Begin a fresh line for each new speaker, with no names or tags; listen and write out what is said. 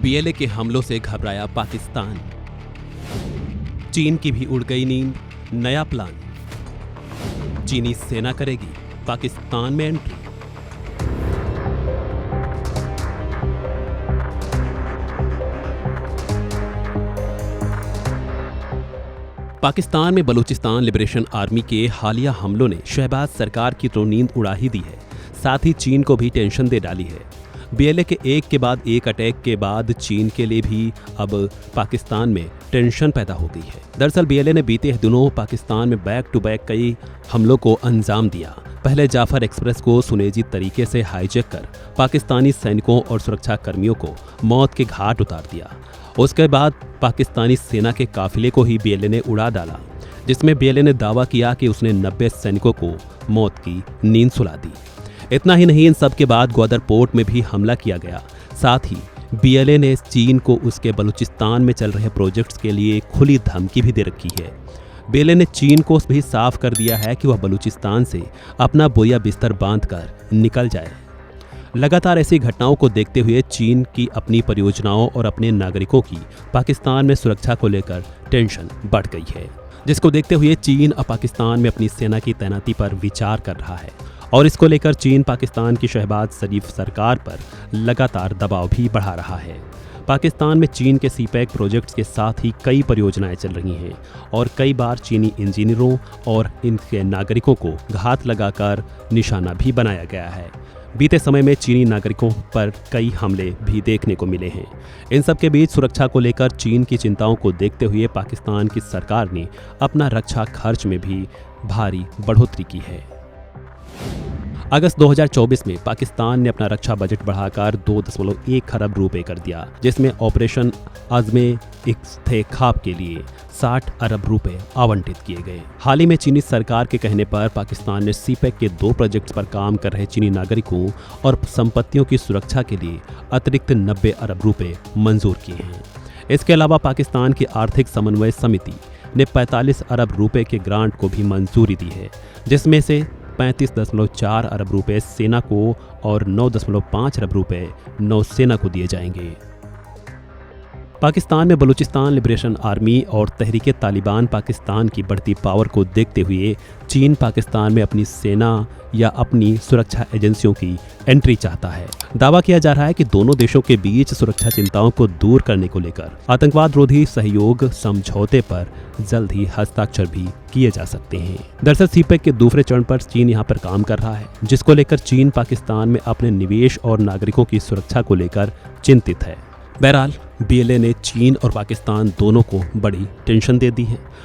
BLA के हमलों से घबराया पाकिस्तान। चीन की भी उड़ गई नींद, नया प्लान। चीनी सेना करेगी पाकिस्तान में एंट्री। पाकिस्तान में बलूचिस्तान लिबरेशन आर्मी के हालिया हमलों ने शहबाज सरकार की तो नींद उड़ा ही दी है, साथ ही चीन को भी टेंशन दे डाली है। बीएलए के एक के बाद एक अटैक के बाद चीन के लिए भी अब पाकिस्तान में टेंशन पैदा हो गई है। दरअसल बीएलए ने बीते दिनों पाकिस्तान में बैक टू बैक कई हमलों को अंजाम दिया। पहले जाफर एक्सप्रेस को सुनेजी तरीके से हाईजैक कर पाकिस्तानी सैनिकों और सुरक्षा कर्मियों को मौत के घाट उतार दिया। उसके बाद पाकिस्तानी सेना के काफिले को ही बीएलए ने उड़ा डाला, जिसमें बीएलए ने दावा किया कि उसने 90 सैनिकों को मौत की नींद सुला दी। इतना ही नहीं, इन सब के बाद ग्वादर पोर्ट में भी हमला किया गया। साथ ही बीएलए ने चीन को उसके बलूचिस्तान में चल रहे प्रोजेक्ट्स के लिए खुली धमकी भी दे रखी है। बीएलए ने चीन को भी साफ कर दिया है कि वह बलूचिस्तान से अपना बोरिया बिस्तर बांधकर निकल जाए। लगातार ऐसी घटनाओं को देखते हुए चीन की अपनी परियोजनाओं और अपने नागरिकों की पाकिस्तान में सुरक्षा को लेकर टेंशन बढ़ गई है, जिसको देखते हुए चीन अब पाकिस्तान में अपनी सेना की तैनाती पर विचार कर रहा है। और इसको लेकर चीन पाकिस्तान की शहबाज शरीफ सरकार पर लगातार दबाव भी बढ़ा रहा है। पाकिस्तान में चीन के सीपैक प्रोजेक्ट्स के साथ ही कई परियोजनाएं चल रही हैं और कई बार चीनी इंजीनियरों और इनके नागरिकों को घात लगाकर निशाना भी बनाया गया है। बीते समय में चीनी नागरिकों पर कई हमले भी देखने को मिले हैं। इन सब के बीच सुरक्षा को लेकर चीन की चिंताओं को देखते हुए पाकिस्तान की सरकार ने अपना रक्षा खर्च में भी भारी बढ़ोतरी की है। अगस्त 2024 में पाकिस्तान ने अपना रक्षा बजट बढ़ाकर 2.1 खरब रुपए कर दिया, जिसमें ऑपरेशन आज़म-ए-इख्तिखाब के लिए 60 अरब रुपए आवंटित किए गए। हाल ही में चीनी सरकार के कहने पर पाकिस्तान ने सीपैक के 2 प्रोजेक्ट्स पर काम कर रहे चीनी नागरिकों और संपत्तियों की सुरक्षा के लिए अतिरिक्त 90 अरब रुपए मंजूर किए हैं। इसके अलावा पाकिस्तान की आर्थिक समन्वय समिति ने 45 अरब रुपए के ग्रांट को भी मंजूरी दी है, जिसमें से 35.4 अरब रुपए सेना को और 9.5 अरब रुपए नौसेना को दिए जाएंगे। पाकिस्तान में बलूचिस्तान लिबरेशन आर्मी और तहरीके तालिबान पाकिस्तान की बढ़ती पावर को देखते हुए चीन पाकिस्तान में अपनी सेना या अपनी सुरक्षा एजेंसियों की एंट्री चाहता है। दावा किया जा रहा है कि दोनों देशों के बीच सुरक्षा चिंताओं को दूर करने को लेकर आतंकवाद रोधी सहयोग समझौते पर जल्द ही हस्ताक्षर भी किए जा सकते हैं। दरअसल सीपैक के दूसरे चरण पर चीन यहां पर काम कर रहा है, जिसको लेकर चीन पाकिस्तान में अपने निवेश और नागरिकों की सुरक्षा को लेकर चिंतित है। बहरहाल बीएलए ने चीन और पाकिस्तान दोनों को बड़ी टेंशन दे दी है।